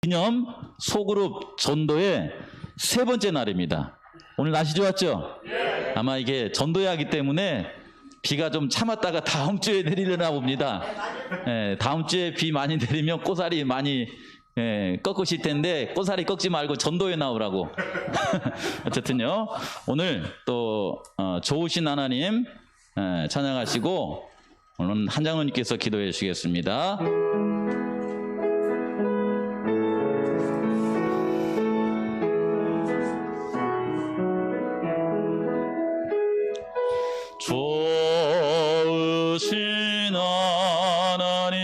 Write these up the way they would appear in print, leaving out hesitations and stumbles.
기념 소그룹 전도의 세 번째 날입니다. 오늘 날씨 좋았죠? 아마 이게 전도회 하기 때문에 비가 좀 참았다가 다음 주에 내리려나 봅니다. 다음 주에 비 많이 내리면 꼬사리 많이 꺾으실 텐데 꼬사리 꺾지 말고 전도회 나오라고. 어쨌든요, 오늘 또 좋으신 하나님 찬양하시고 오늘 한장로님께서 기도해 주시겠습니다. 좋으신 하나님,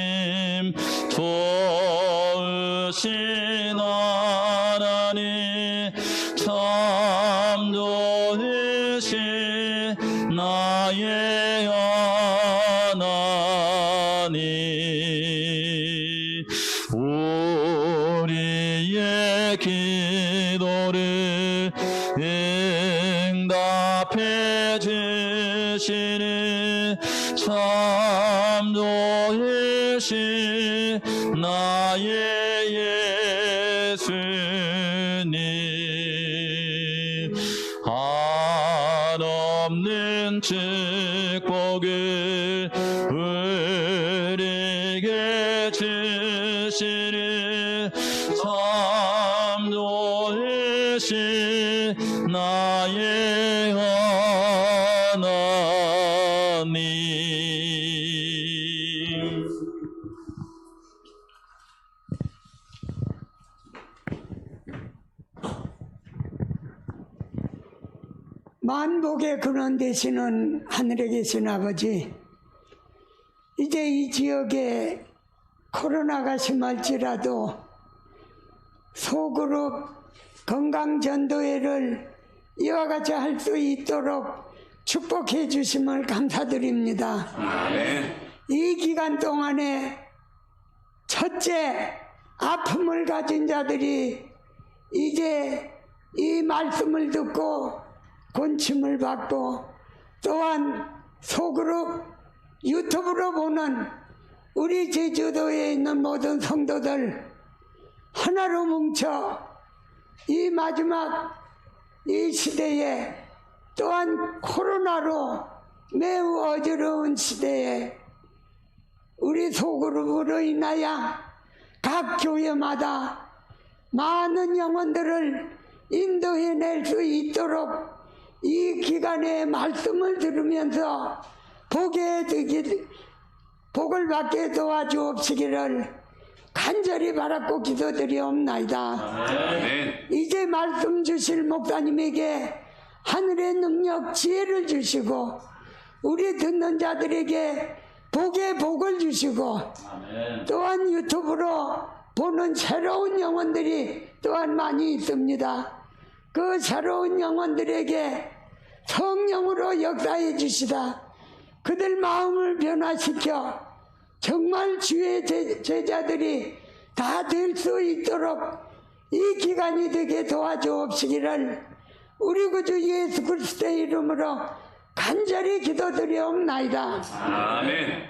좋으신 하나님, 참 좋으신 나의 하나님, 우리의 기도를 응답해 주시는 참 좋으신 나의 예수님, 한없는 축복을 우리에게 주시는 참 좋으신 나의 하나님. 만복의 근원 되시는 하늘에 계신 아버지, 이제 이 지역에 코로나가 심할지라도 소그룹 건강전도회를 이와 같이 할 수 있도록 축복해 주심을 감사드립니다. 아멘. 이 기간 동안에 첫째, 아픔을 가진 자들이 이제 이 말씀을 듣고 곤침을 받고, 또한 소그룹 유튜브로 보는 우리 제주도에 있는 모든 성도들 하나로 뭉쳐 이 마지막 이 시대에, 또한 코로나로 매우 어지러운 시대에 우리 소그룹으로 인하여 각 교회마다 많은 영혼들을 인도해낼 수 있도록 이 기간에 말씀을 들으면서 복을 받게 도와주옵시기를 간절히 바라고 기도드리옵나이다. 아멘. 이제 말씀 주실 목사님에게 하늘의 능력, 지혜를 주시고 우리 듣는 자들에게 복의 복을 주시고, 또한 유튜브로 보는 새로운 영혼들이 또한 많이 있습니다. 그 새로운 영혼들에게 성령으로 역사해 주시다. 그들 마음을 변화시켜 정말 주의 제자들이 다 될 수 있도록 이 기간이 되게 도와주옵시기를 우리 구주 예수 그리스도의 이름으로 간절히 기도드리옵나이다. 아멘.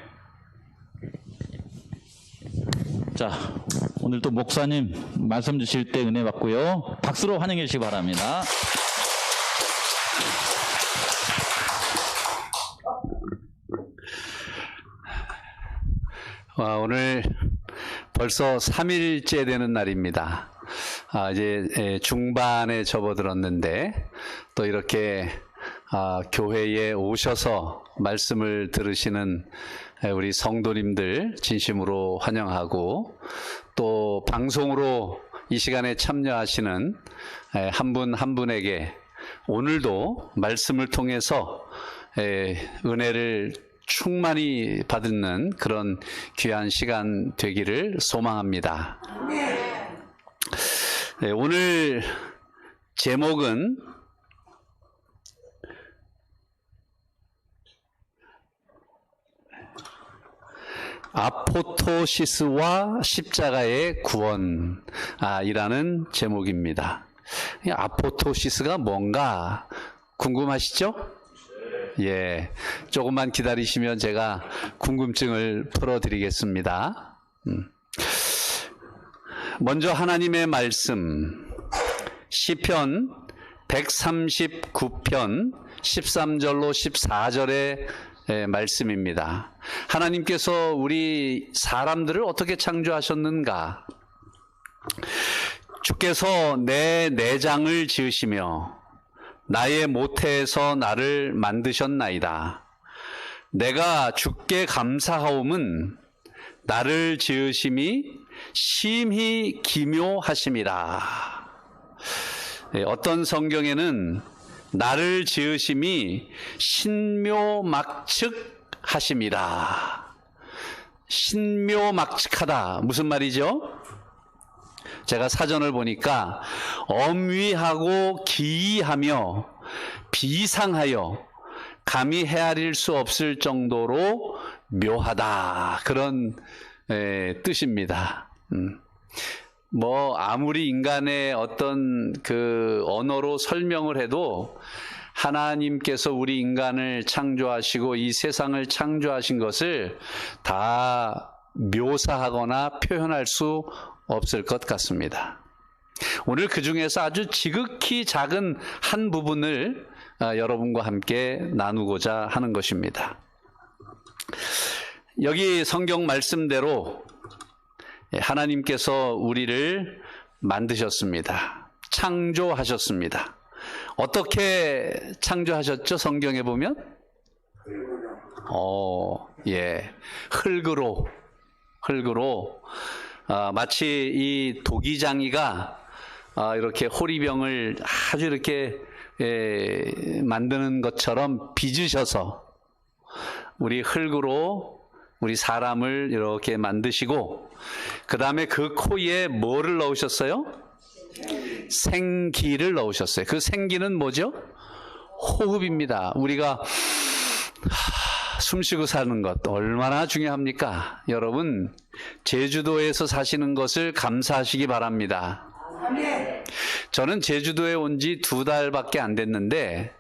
자, 오늘 또 목사님 말씀 주실 때 은혜 받고요. 박수로 환영해 주시기 바랍니다. 오늘 벌써 3일째 되는 날입니다. 이제 중반에 접어들었는데 또 이렇게 교회에 오셔서 말씀을 들으시는 우리 성도님들 진심으로 환영하고, 또 방송으로 이 시간에 참여하시는 한 분 한 분에게 오늘도 말씀을 통해서 은혜를 충만히 받는 그런 귀한 시간 되기를 소망합니다. 오늘 제목은 아포토시스와 십자가의 구원 이라는 제목입니다. 아포토시스가 뭔가 궁금하시죠? 예, 조금만 기다리시면 제가 궁금증을 풀어드리겠습니다. 먼저 하나님의 말씀, 시편 139편 13절로 14절의 말씀입니다. 하나님께서 우리 사람들을 어떻게 창조하셨는가? 주께서 내 내장을 지으시며 나의 모태에서 나를 만드셨나이다. 내가 주께 감사하옴은 나를 지으심이 심히 기묘하심이라. 어떤 성경에는 나를 지으심이 신묘막측하심이라. 신묘막측하다. 무슨 말이죠? 제가 사전을 보니까 엄위하고 기이하며 비상하여 감히 헤아릴 수 없을 정도로 묘하다. 그런 뜻입니다. 뭐 아무리 인간의 어떤 그 언어로 설명을 해도 하나님께서 우리 인간을 창조하시고 이 세상을 창조하신 것을 다 묘사하거나 표현할 수 없을 것 같습니다. 오늘 그 중에서 아주 지극히 작은 한 부분을 여러분과 함께 나누고자 하는 것입니다. 여기 성경 말씀대로 하나님께서 우리를 만드셨습니다. 창조하셨습니다. 어떻게 창조하셨죠? 성경에 보면? 흙으로. 마치 이 도기장이가 이렇게 호리병을 아주 이렇게 만드는 것처럼 빚으셔서 우리 흙으로 우리 사람을 이렇게 만드시고 그 다음에 그 코에 뭐를 넣으셨어요? 생기를 넣으셨어요. 그 생기는 뭐죠? 호흡입니다. 우리가 숨쉬고 사는 것 얼마나 중요합니까? 여러분, 제주도에서 사시는 것을 감사하시기 바랍니다. 저는 제주도에 온 지 2달밖에 안 됐는데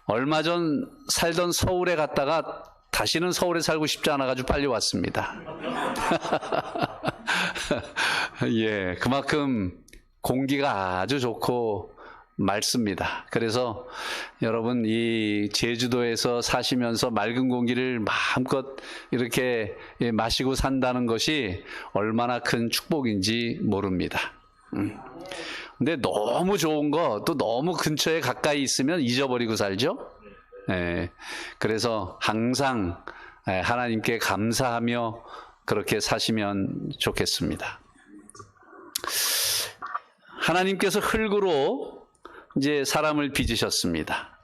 얼마 전 살던 서울에 갔다가 다시는 서울에 살고 싶지 않아가지고 빨리 왔습니다. 예, 그만큼 공기가 아주 좋고 맑습니다. 그래서 여러분 이 제주도에서 사시면서 맑은 공기를 마음껏 이렇게 마시고 산다는 것이 얼마나 큰 축복인지 모릅니다. 근데 너무 좋은 거 또 너무 근처에 가까이 있으면 잊어버리고 살죠. 그래서 항상 하나님께 감사하며 그렇게 사시면 좋겠습니다. 하나님께서 흙으로 이제 사람을 빚으셨습니다.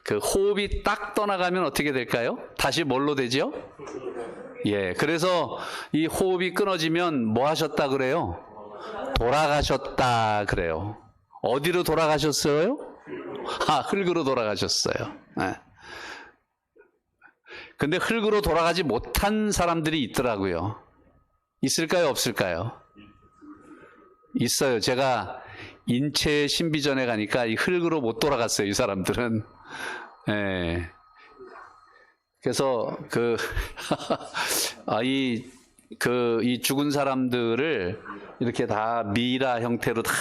그 호흡이 딱 떠나가면 어떻게 될까요? 다시 뭘로 되죠? 예, 그래서 이 호흡이 끊어지면 뭐 하셨다 그래요? 돌아가셨다 그래요. 어디로 돌아가셨어요? 흙으로 돌아가셨어요. 근데 흙으로 돌아가지 못한 사람들이 있더라고요. 있을까요? 없을까요? 있어요. 제가 인체 신비전에 가니까 이 흙으로 못 돌아갔어요. 이 사람들은. 그래서 이 죽은 사람들을 이렇게 다 미라 형태로 다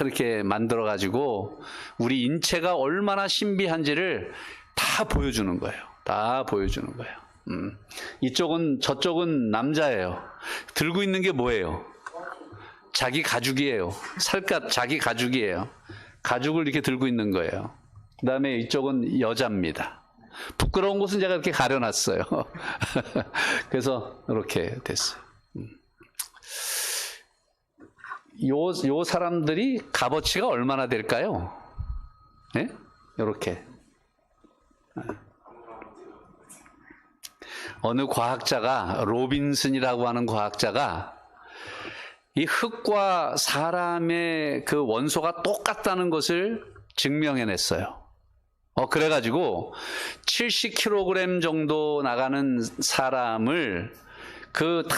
이렇게 만들어 가지고 우리 인체가 얼마나 신비한지를 다 보여주는 거예요. 다 보여주는 거예요. 저쪽은 남자예요. 들고 있는 게 뭐예요? 자기 가죽이에요. 자기 가죽이에요. 가죽을 이렇게 들고 있는 거예요. 그 다음에 이쪽은 여자입니다. 부끄러운 곳은 제가 이렇게 가려놨어요. 그래서 이렇게 됐어요. 요 사람들이 값어치가 얼마나 될까요? 네? 이렇게. 어느 과학자가, 로빈슨이라고 하는 과학자가 이 흙과 사람의 그 원소가 똑같다는 것을 증명해냈어요. 그래가지고 70kg 정도 나가는 사람을 다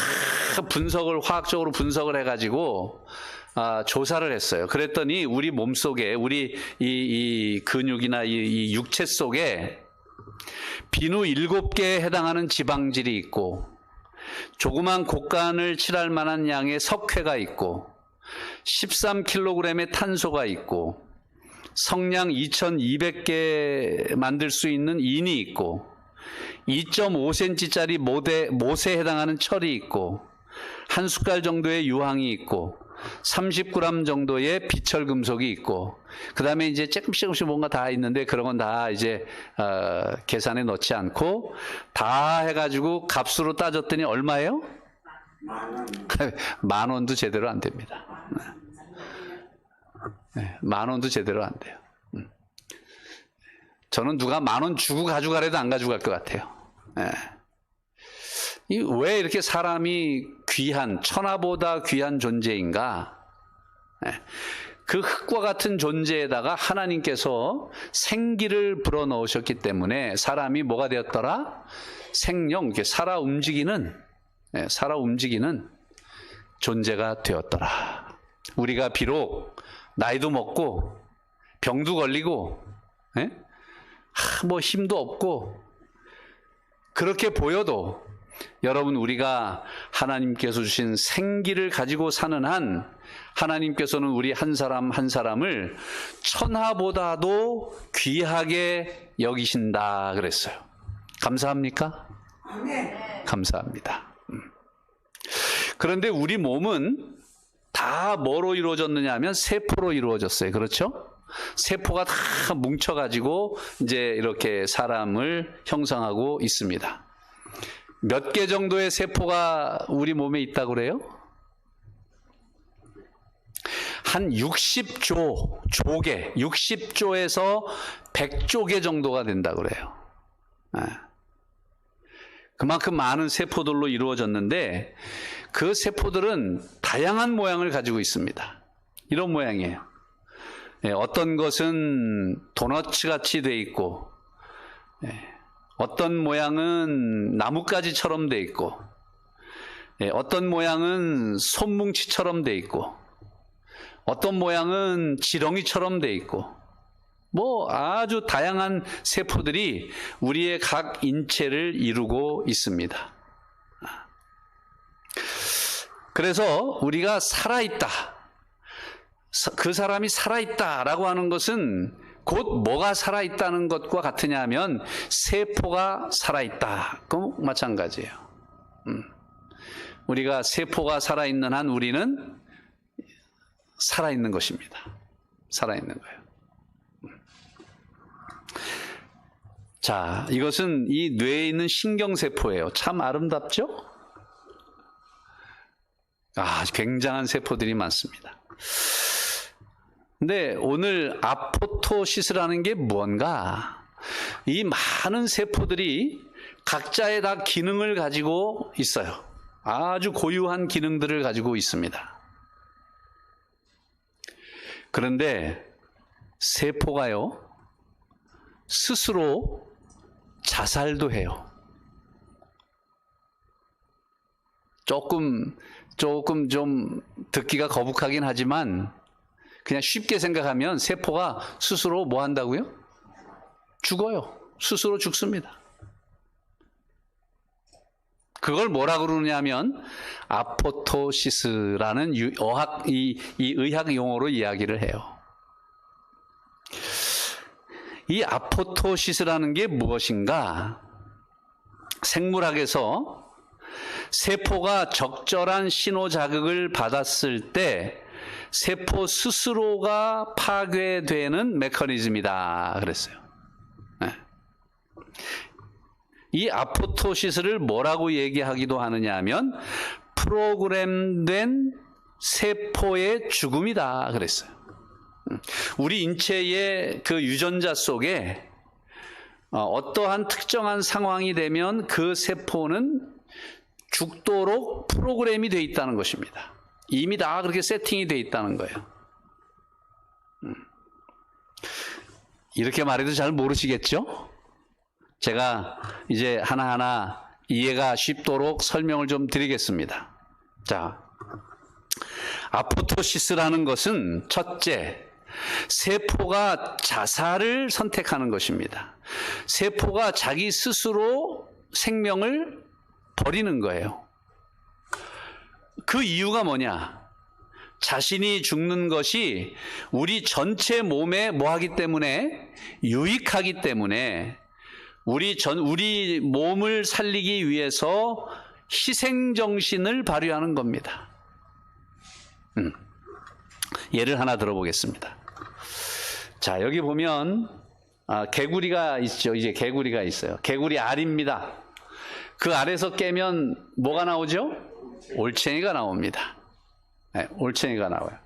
화학적으로 분석을 해가지고 조사를 했어요. 그랬더니 우리 몸 속에, 우리 이 근육이나 이 육체 속에 비누 7개에 해당하는 지방질이 있고 조그만 곡간을 칠할 만한 양의 석회가 있고 13kg의 탄소가 있고 성냥 2200개 만들 수 있는 인이 있고 2.5cm짜리 못에 해당하는 철이 있고 한 숟갈 정도의 유황이 있고 30g 정도의 비철 금속이 있고 그 다음에 이제 조금씩 뭔가 다 있는데 그런 건 다 이제 계산에 넣지 않고 다 해가지고 값으로 따졌더니 얼마예요? 10,000원도 제대로 안 됩니다. 네, 10,000원도 제대로 안 돼요. 저는 누가 10,000원 주고 가져가래도 안 가져갈 것 같아요. 네. 왜 이렇게 사람이 귀한, 천하보다 귀한 존재인가? 네. 그 흙과 같은 존재에다가 하나님께서 생기를 불어넣으셨기 때문에 사람이 뭐가 되었더라? 생명, 이렇게 살아 움직이는 존재가 되었더라. 우리가 비록 나이도 먹고 병도 걸리고 뭐 힘도 없고 그렇게 보여도 여러분 우리가 하나님께서 주신 생기를 가지고 사는 한 하나님께서는 우리 한 사람 한 사람을 천하보다도 귀하게 여기신다 그랬어요. 감사합니까? 네. 감사합니다. 그런데 우리 몸은 다 뭐로 이루어졌느냐 하면 세포로 이루어졌어요. 그렇죠? 세포가 다 뭉쳐가지고 이제 이렇게 사람을 형성하고 있습니다. 몇 개 정도의 세포가 우리 몸에 있다고 그래요? 한 60조에서 100조 개 정도가 된다고 그래요. 그만큼 많은 세포들로 이루어졌는데 그 세포들은 다양한 모양을 가지고 있습니다. 이런 모양이에요. 어떤 것은 도너츠 같이 돼 있고 어떤 모양은 나뭇가지처럼 돼 있고 어떤 모양은 손뭉치처럼 돼 있고 어떤 모양은 지렁이처럼 돼 있고 뭐 아주 다양한 세포들이 우리의 각 인체를 이루고 있습니다. 그래서 우리가 살아있다, 그 사람이 살아있다라고 하는 것은 곧 뭐가 살아있다는 것과 같으냐 하면 세포가 살아있다. 그 마찬가지예요. 우리가 세포가 살아있는 한 우리는 살아있는 것입니다. 살아있는 거예요. 자, 이것은 이 뇌에 있는 신경세포예요. 참 아름답죠? 굉장한 세포들이 많습니다. 근데 오늘 아포토시스라는 게 뭔가? 이 많은 세포들이 각자의 다 기능을 가지고 있어요. 아주 고유한 기능들을 가지고 있습니다. 그런데 세포가요, 스스로 자살도 해요. 조금 좀 듣기가 거북하긴 하지만 그냥 쉽게 생각하면 세포가 스스로 뭐 한다고요? 죽어요. 스스로 죽습니다. 그걸 뭐라고 그러냐면 아포토시스라는 이 의학 용어로 이야기를 해요. 이 아포토시스라는 게 무엇인가? 생물학에서 세포가 적절한 신호 자극을 받았을 때 세포 스스로가 파괴되는 메커니즘이다 그랬어요. 이 아포토시스를 뭐라고 얘기하기도 하느냐 하면 프로그램된 세포의 죽음이다 그랬어요. 우리 인체의 그 유전자 속에 어떠한 특정한 상황이 되면 그 세포는 죽도록 프로그램이 되어 있다는 것입니다. 이미 다 그렇게 세팅이 되어 있다는 거예요. 이렇게 말해도 잘 모르시겠죠? 제가 이제 하나하나 이해가 쉽도록 설명을 좀 드리겠습니다. 자, 아포토시스라는 것은 첫째, 세포가 자살을 선택하는 것입니다. 세포가 자기 스스로 생명을 버리는 거예요. 그 이유가 뭐냐? 자신이 죽는 것이 우리 전체 몸에 뭐 하기 때문에? 유익하기 때문에 우리 몸을 살리기 위해서 희생정신을 발휘하는 겁니다. 예를 하나 들어보겠습니다. 자, 여기 보면 개구리가 있죠. 이제 개구리가 있어요. 개구리 알입니다. 그 알에서 깨면 뭐가 나오죠? 올챙이가 나옵니다. 네, 올챙이가 나와요.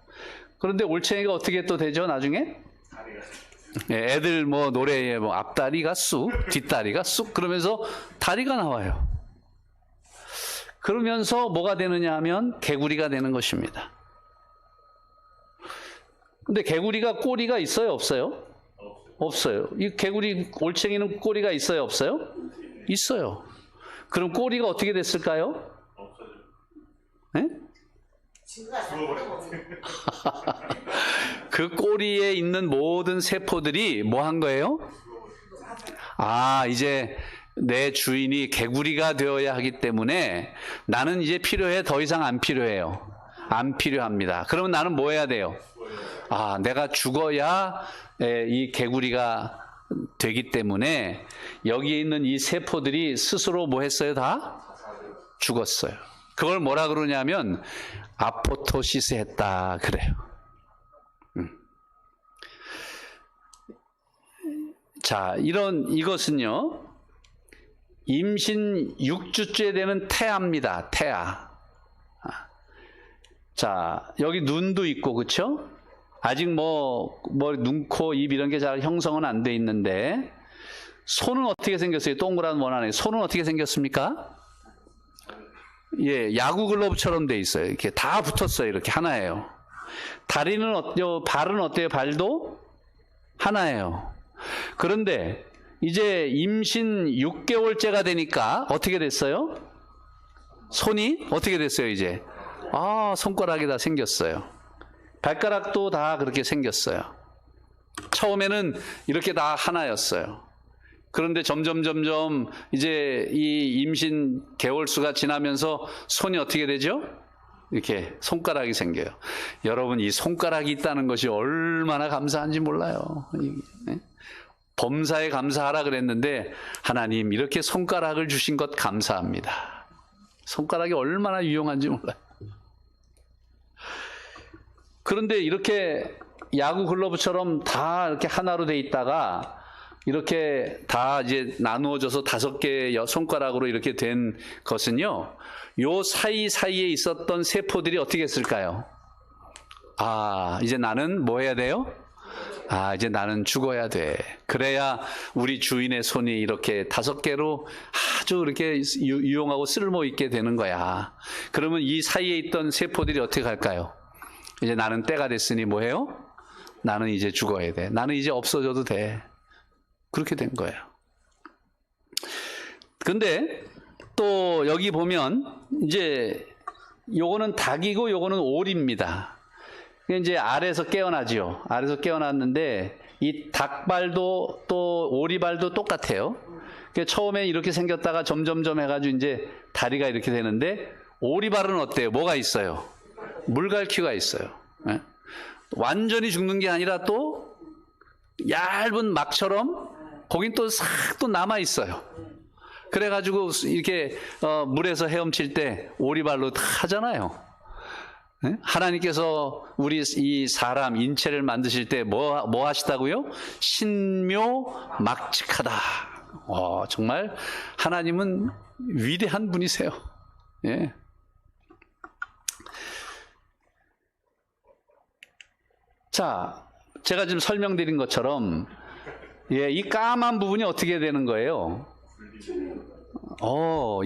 그런데 올챙이가 어떻게 또 되죠? 나중에? 네, 애들 뭐 노래에 뭐 앞다리가 쑥, 뒷다리가 쑥 그러면서 다리가 나와요. 그러면서 뭐가 되느냐 하면 개구리가 되는 것입니다. 근데 개구리가 꼬리가 있어요, 없어요? 없어요. 이 개구리, 올챙이는 꼬리가 있어요, 없어요? 있어요. 그럼 꼬리가 어떻게 됐을까요? 네? 그 꼬리에 있는 모든 세포들이 뭐 한 거예요? 이제 내 주인이 개구리가 되어야 하기 때문에 나는 이제 필요해? 더 이상 안 필요해요? 안 필요합니다. 그러면 나는 뭐 해야 돼요? 내가 죽어야 이 개구리가 되기 때문에 여기에 있는 이 세포들이 스스로 뭐 했어요? 다 죽었어요. 그걸 뭐라 그러냐면 아포토시스 했다 그래요. 자, 이것은요 임신 6주째 되는 태아입니다. 태아. 자, 여기 눈도 있고, 그렇죠? 아직 뭐 눈, 코, 입 이런 게 잘 형성은 안 돼 있는데 손은 어떻게 생겼어요? 동그란 원 안에 손은 어떻게 생겼습니까? 예, 야구 글러브처럼 돼 있어요. 이렇게 다 붙었어요. 이렇게 하나예요. 다리는 어때요? 발은 어때요? 발도 하나예요. 그런데 이제 임신 6개월째가 되니까 어떻게 됐어요? 손이 어떻게 됐어요, 이제? 손가락이 다 생겼어요. 발가락도 다 그렇게 생겼어요. 처음에는 이렇게 다 하나였어요. 그런데 점점 이제 이 임신 개월수가 지나면서 손이 어떻게 되죠? 이렇게 손가락이 생겨요. 여러분, 이 손가락이 있다는 것이 얼마나 감사한지 몰라요. 범사에 감사하라 그랬는데 하나님 이렇게 손가락을 주신 것 감사합니다. 손가락이 얼마나 유용한지 몰라요. 그런데 이렇게 야구 글러브처럼 다 이렇게 하나로 돼 있다가 이렇게 다 이제 나누어져서 5개의 손가락으로 이렇게 된 것은요, 요 사이사이에 있었던 세포들이 어떻게 했을까요? 이제 나는 뭐 해야 돼요? 이제 나는 죽어야 돼. 그래야 우리 주인의 손이 이렇게 5개로 아주 이렇게 유용하고 쓸모 있게 되는 거야. 그러면 이 사이에 있던 세포들이 어떻게 할까요? 이제 나는 때가 됐으니 뭐 해요? 나는 이제 죽어야 돼. 나는 이제 없어져도 돼. 그렇게 된 거예요. 근데 또 여기 보면 이제 요거는 닭이고 요거는 오리입니다. 이제 알에서 깨어나지요. 알에서 깨어났는데 이 닭발도 또 오리발도 똑같아요. 처음에 이렇게 생겼다가 점점점 해가지고 이제 다리가 이렇게 되는데 오리발은 어때요? 뭐가 있어요? 물갈퀴가 있어요. 완전히 죽는 게 아니라 또 얇은 막처럼 거긴 또 싹 또 남아 있어요. 그래가지고 이렇게 물에서 헤엄칠 때 오리발로 다 하잖아요. 하나님께서 우리 이 사람 인체를 만드실 때 뭐 하시다고요? 신묘막측하다. 정말 하나님은 위대한 분이세요. 예. 자, 제가 지금 설명드린 것처럼 이 까만 부분이 어떻게 되는 거예요?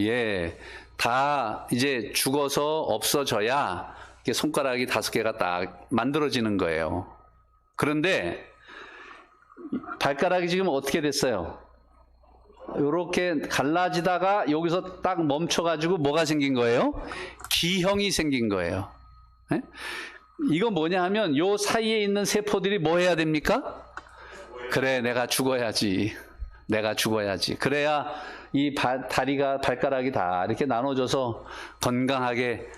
예. 다 이제 죽어서 없어져야 이렇게 손가락이 5개가 딱 만들어지는 거예요. 그런데 발가락이 지금 어떻게 됐어요? 이렇게 갈라지다가 여기서 딱 멈춰가지고 뭐가 생긴 거예요? 기형이 생긴 거예요. 이건 뭐냐 하면 요 사이에 있는 세포들이 뭐 해야 됩니까? 그래, 내가 죽어야지. 내가 죽어야지. 그래야 이 다리가 발가락이 다 이렇게 나눠져서 건강하게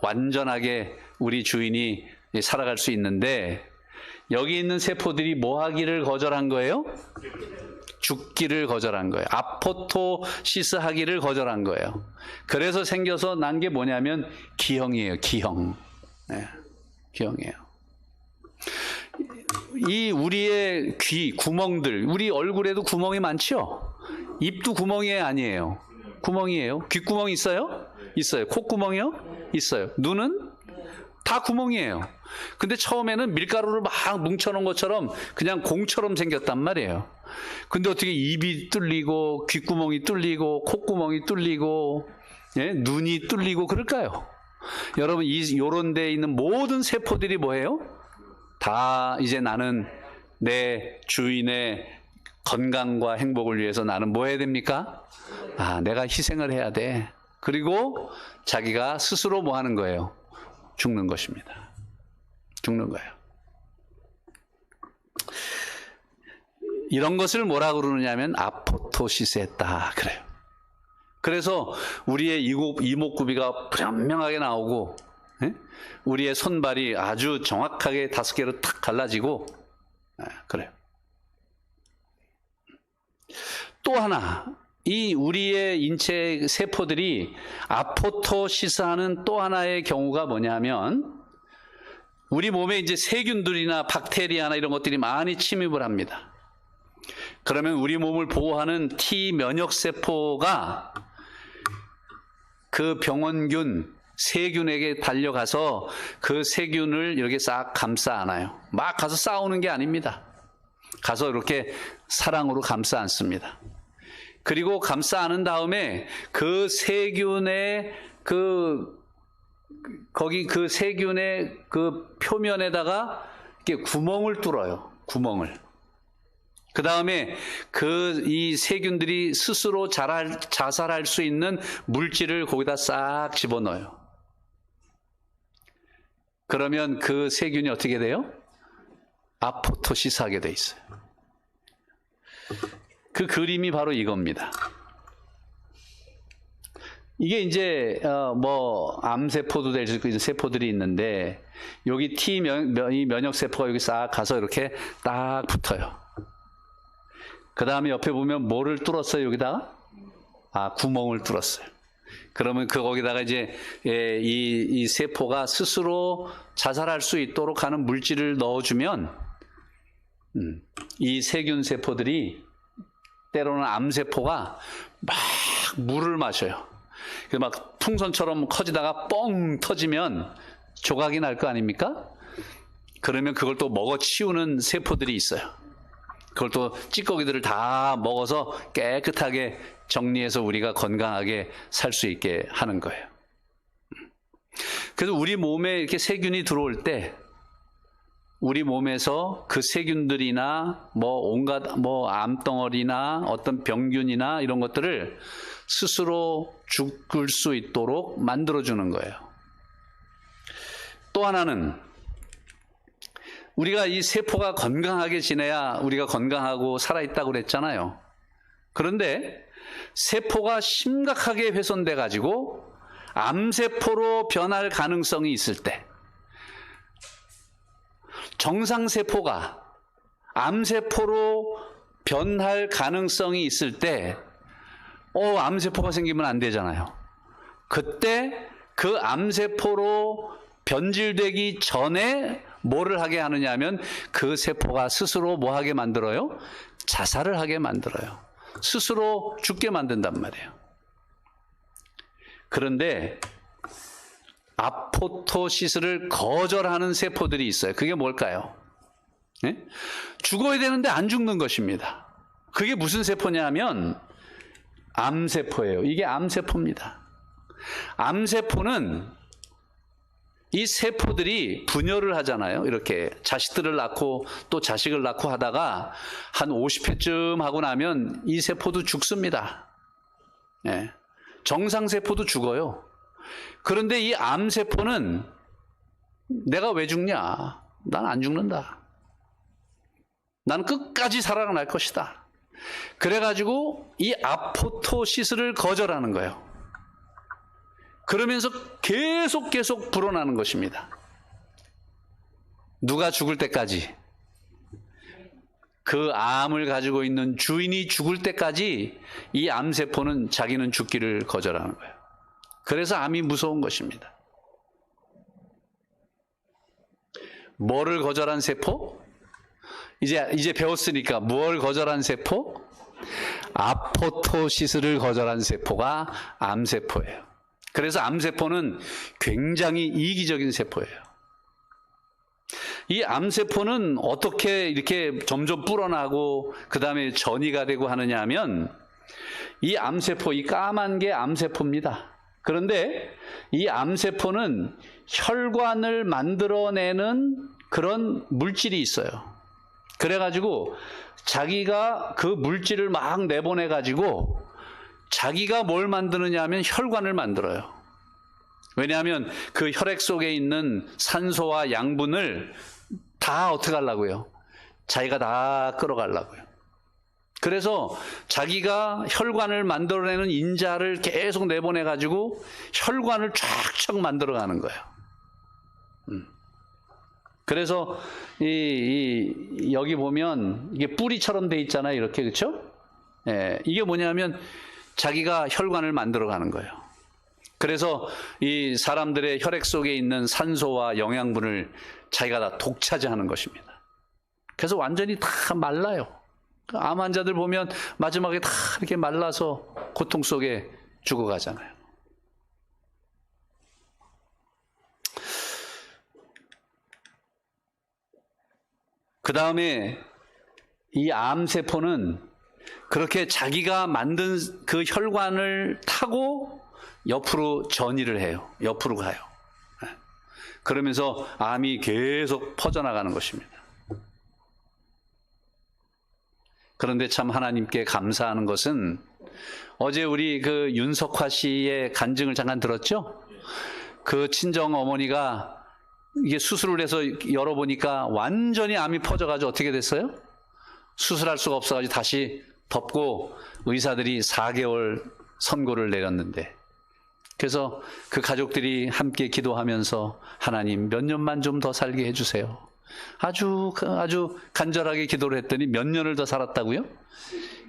완전하게 우리 주인이 살아갈 수 있는데, 여기 있는 세포들이 뭐 하기를 거절한 거예요? 죽기를 거절한 거예요. 아포토시스 하기를 거절한 거예요. 그래서 생겨서 난 게 뭐냐면 기형이에요. 기형. 네, 기형이에요. 이 우리의 귀, 구멍들, 우리 얼굴에도 구멍이 많죠? 입도 구멍이 아니에요. 구멍이에요. 귓구멍 있어요? 있어요. 콧구멍이요? 있어요. 눈은? 다 구멍이에요. 근데 처음에는 밀가루를 막 뭉쳐놓은 것처럼 그냥 공처럼 생겼단 말이에요. 근데 어떻게 입이 뚫리고 귓구멍이 뚫리고 콧구멍이 뚫리고 예? 눈이 뚫리고 그럴까요? 여러분, 요런 데에 있는 모든 세포들이 뭐예요? 다 이제 나는 내 주인의 건강과 행복을 위해서 나는 뭐 해야 됩니까? 내가 희생을 해야 돼. 그리고 자기가 스스로 뭐 하는 거예요? 죽는 것입니다. 죽는 거예요. 이런 것을 뭐라 그러느냐면 아포토시스 했다 그래요. 그래서 우리의 이목구비가 분명하게 나오고, 예? 우리의 손발이 아주 정확하게 5개로 탁 갈라지고, 그래요. 또 하나, 이 우리의 인체 세포들이 아포토시스하는 또 하나의 경우가 뭐냐면, 우리 몸에 이제 세균들이나 박테리아나 이런 것들이 많이 침입을 합니다. 그러면 우리 몸을 보호하는 T 면역세포가 그 병원균, 세균에게 달려가서 그 세균을 이렇게 싹 감싸 안아요. 막 가서 싸우는 게 아닙니다. 가서 이렇게 사랑으로 감싸 안습니다. 그리고 감싸 안은 다음에 그 세균의 거기 그 세균의 그 표면에다가 이렇게 구멍을 뚫어요. 구멍을. 그 다음에 이 세균들이 스스로 자살할 수 있는 물질을 거기다 싹 집어넣어요. 그러면 그 세균이 어떻게 돼요? 아포토시스 하게 돼 있어요. 그 그림이 바로 이겁니다. 이게 이제 암세포도 될 수 있고 세포들이 있는데, 여기 T 면역세포가 여기 싹 가서 이렇게 딱 붙어요. 그 다음에 옆에 보면 뭐를 뚫었어요? 여기다가? 구멍을 뚫었어요. 그러면 거기다가 이제 이 세포가 스스로 자살할 수 있도록 하는 물질을 넣어주면 이 세균 세포들이, 때로는 암세포가 막 물을 마셔요. 막 풍선처럼 커지다가 뻥 터지면 조각이 날 거 아닙니까? 그러면 그걸 또 먹어치우는 세포들이 있어요. 그걸 또 찌꺼기들을 다 먹어서 깨끗하게 정리해서 우리가 건강하게 살 수 있게 하는 거예요. 그래서 우리 몸에 이렇게 세균이 들어올 때 우리 몸에서 그 세균들이나 온갖 암덩어리나 어떤 병균이나 이런 것들을 스스로 죽을 수 있도록 만들어주는 거예요. 또 하나는, 우리가 이 세포가 건강하게 지내야 우리가 건강하고 살아있다고 그랬잖아요. 그런데 세포가 심각하게 훼손돼 가지고 암세포로 변할 가능성이 있을 때, 정상세포가 암세포로 변할 가능성이 있을 때 암세포가 생기면 안 되잖아요. 그때 그 암세포로 변질되기 전에 뭐를 하게 하느냐 하면 그 세포가 스스로 뭐 하게 만들어요? 자살을 하게 만들어요. 스스로 죽게 만든단 말이에요. 그런데 아포토시스를 거절하는 세포들이 있어요. 그게 뭘까요? 네? 죽어야 되는데 안 죽는 것입니다. 그게 무슨 세포냐 하면 암세포예요. 이게 암세포입니다. 암세포는 이 세포들이 분열을 하잖아요. 이렇게 자식들을 낳고 또 자식을 낳고 하다가 한 50회쯤 하고 나면 이 세포도 죽습니다. 네. 정상세포도 죽어요. 그런데 이 암세포는 내가 왜 죽냐? 난 안 죽는다. 나는 끝까지 살아날 것이다. 그래가지고 이 아포토시스를 거절하는 거예요. 그러면서 계속 불어나는 것입니다. 누가 죽을 때까지, 그 암을 가지고 있는 주인이 죽을 때까지 이 암세포는 자기는 죽기를 거절하는 거예요. 그래서 암이 무서운 것입니다. 뭐를 거절한 세포? 이제 배웠으니까 뭘 거절한 세포? 아포토시스를 거절한 세포가 암세포예요. 그래서 암세포는 굉장히 이기적인 세포예요. 이 암세포는 어떻게 이렇게 점점 불어나고 그 다음에 전이가 되고 하느냐 하면, 이 암세포, 이 까만 게 암세포입니다. 그런데 이 암세포는 혈관을 만들어내는 그런 물질이 있어요. 그래가지고 자기가 그 물질을 막 내보내가지고 자기가 뭘 만드느냐 하면 혈관을 만들어요. 왜냐하면 그 혈액 속에 있는 산소와 양분을 다 어떻게 하려고요? 자기가 다 끌어가려고요. 그래서 자기가 혈관을 만들어내는 인자를 계속 내보내가지고 혈관을 쫙쫙 만들어가는 거예요. 그래서 여기 보면 이게 뿌리처럼 돼 있잖아요. 이렇게, 그렇죠? 예, 이게 뭐냐면 자기가 혈관을 만들어가는 거예요. 그래서 이 사람들의 혈액 속에 있는 산소와 영양분을 자기가 다 독차지하는 것입니다. 그래서 완전히 다 말라요. 암 환자들 보면 마지막에 다 이렇게 말라서 고통 속에 죽어가잖아요. 그 다음에 이 암세포는 그렇게 자기가 만든 그 혈관을 타고 옆으로 전이를 해요. 옆으로 가요. 그러면서 암이 계속 퍼져나가는 것입니다. 그런데 참 하나님께 감사하는 것은, 어제 우리 그 윤석화 씨의 간증을 잠깐 들었죠? 그 친정 어머니가 이게 수술을 해서 열어보니까 완전히 암이 퍼져가지고 어떻게 됐어요? 수술할 수가 없어가지고 다시 덮고 의사들이 4개월 선고를 내렸는데, 그래서 그 가족들이 함께 기도하면서 하나님 몇 년만 좀 더 살게 해주세요. 아주 간절하게 기도를 했더니 몇 년을 더 살았다고요?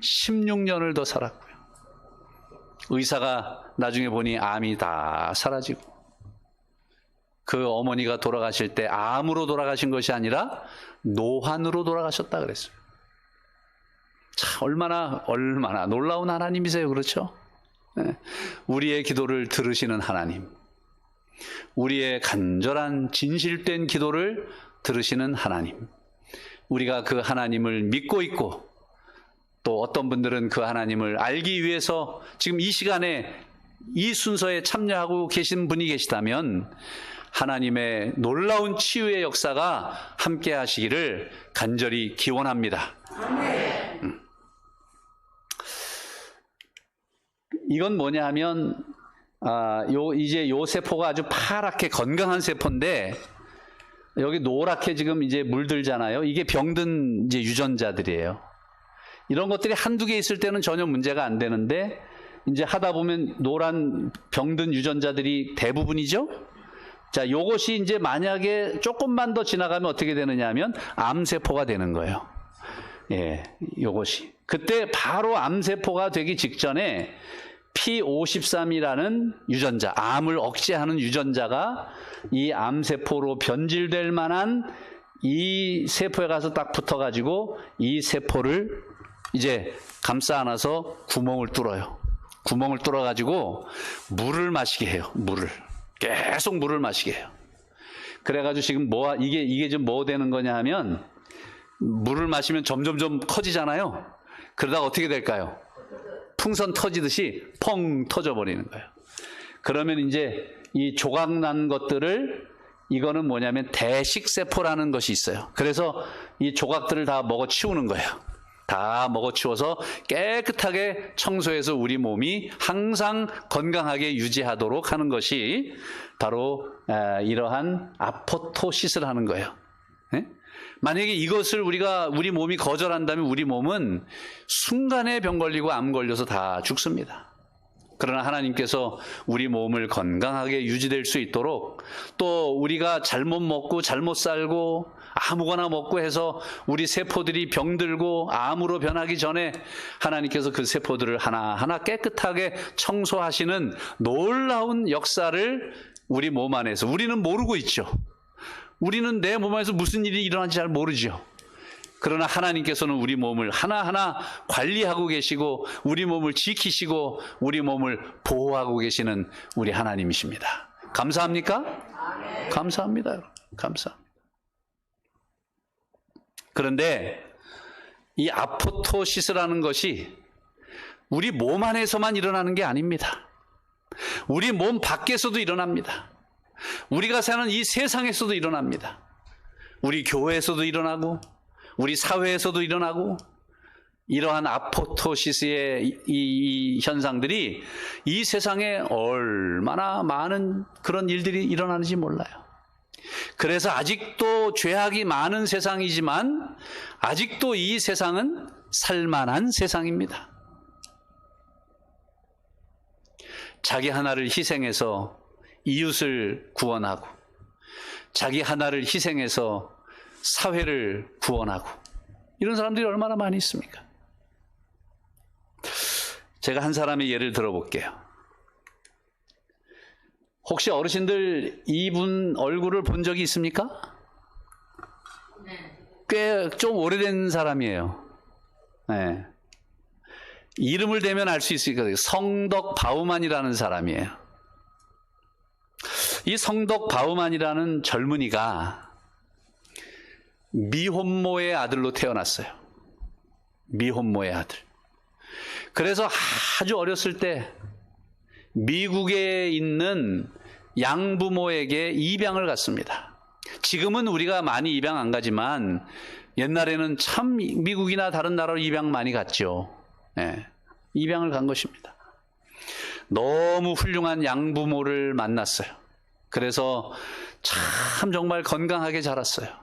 16년을 더 살았고요. 의사가 나중에 보니 암이 다 사라지고, 그 어머니가 돌아가실 때 암으로 돌아가신 것이 아니라 노환으로 돌아가셨다 그랬어요. 참 얼마나 놀라운 하나님이세요. 그렇죠? 네. 우리의 기도를 들으시는 하나님, 우리의 간절한 진실된 기도를 들으시는 하나님, 우리가 그 하나님을 믿고 있고, 또 어떤 분들은 그 하나님을 알기 위해서 지금 이 시간에 이 순서에 참여하고 계신 분이 계시다면 하나님의 놀라운 치유의 역사가 함께 하시기를 간절히 기원합니다. 이건 뭐냐 하면, 이제 요 세포가 아주 파랗게 건강한 세포인데, 여기 노랗게 지금 이제 물들잖아요. 이게 병든 이제 유전자들이에요. 이런 것들이 한두 개 있을 때는 전혀 문제가 안 되는데, 이제 하다 보면 노란 병든 유전자들이 대부분이죠? 자, 요것이 이제 만약에 조금만 더 지나가면 어떻게 되느냐 하면 암세포가 되는 거예요. 예, 요것이. 그때 바로 암세포가 되기 직전에 P53이라는 유전자, 암을 억제하는 유전자가 이 암세포로 변질될 만한 이 세포에 가서 딱 붙어가지고 이 세포를 이제 감싸 안아서 구멍을 뚫어요. 구멍을 뚫어가지고 물을 마시게 해요. 계속 물을 마시게 해요. 그래가지고 지금 이게 지금 뭐 되는 거냐 하면, 물을 마시면 점점점 커지잖아요. 그러다가 어떻게 될까요? 풍선 터지듯이 펑 터져버리는 거예요. 그러면 이제 이 조각난 것들을, 이거는 뭐냐면 대식세포라는 것이 있어요. 그래서 이 조각들을 다 먹어치우는 거예요. 다 먹어치워서 깨끗하게 청소해서 우리 몸이 항상 건강하게 유지하도록 하는 것이 바로 이러한 아포토시스를 하는 거예요. 네? 만약에 이것을 우리 몸이 거절한다면 우리 몸은 순간에 병 걸리고 암 걸려서 다 죽습니다. 그러나 하나님께서 우리 몸을 건강하게 유지될 수 있도록, 또 우리가 잘못 먹고 잘못 살고 아무거나 먹고 해서 우리 세포들이 병들고 암으로 변하기 전에 하나님께서 그 세포들을 하나하나 깨끗하게 청소하시는 놀라운 역사를 우리 몸 안에서, 우리는 모르고 있죠. 우리는 내 몸 안에서 무슨 일이 일어나는지 잘 모르죠. 그러나 하나님께서는 우리 몸을 하나하나 관리하고 계시고 우리 몸을 지키시고 우리 몸을 보호하고 계시는 우리 하나님이십니다. 감사합니까? 감사합니다. 여러분. 감사합니다. 그런데 이 아포토시스라는 것이 우리 몸 안에서만 일어나는 게 아닙니다. 우리 몸 밖에서도 일어납니다. 우리가 사는 이 세상에서도 일어납니다. 우리 교회에서도 일어나고 우리 사회에서도 일어나고, 이러한 아포토시스의 이 현상들이 이 세상에 얼마나 많은 그런 일들이 일어나는지 몰라요. 그래서 아직도 죄악이 많은 세상이지만 아직도 이 세상은 살만한 세상입니다. 자기 하나를 희생해서 이웃을 구원하고, 자기 하나를 희생해서 사회를 구원하고, 이런 사람들이 얼마나 많이 있습니까? 제가 한 사람의 예를 들어볼게요. 혹시 어르신들 이분 얼굴을 본 적이 있습니까? 꽤 좀 오래된 사람이에요. 네. 이름을 대면 알 수 있으니까 성덕 바우만이라는 사람이에요. 이 성덕 바우만이라는 젊은이가 미혼모의 아들로 태어났어요. 미혼모의 아들. 그래서 아주 어렸을 때 미국에 있는 양부모에게 입양을 갔습니다. 지금은 우리가 많이 입양 안 가지만 옛날에는 참 미국이나 다른 나라로 입양 많이 갔죠. 네, 입양을 간 것입니다. 너무 훌륭한 양부모를 만났어요. 그래서 참 정말 건강하게 자랐어요.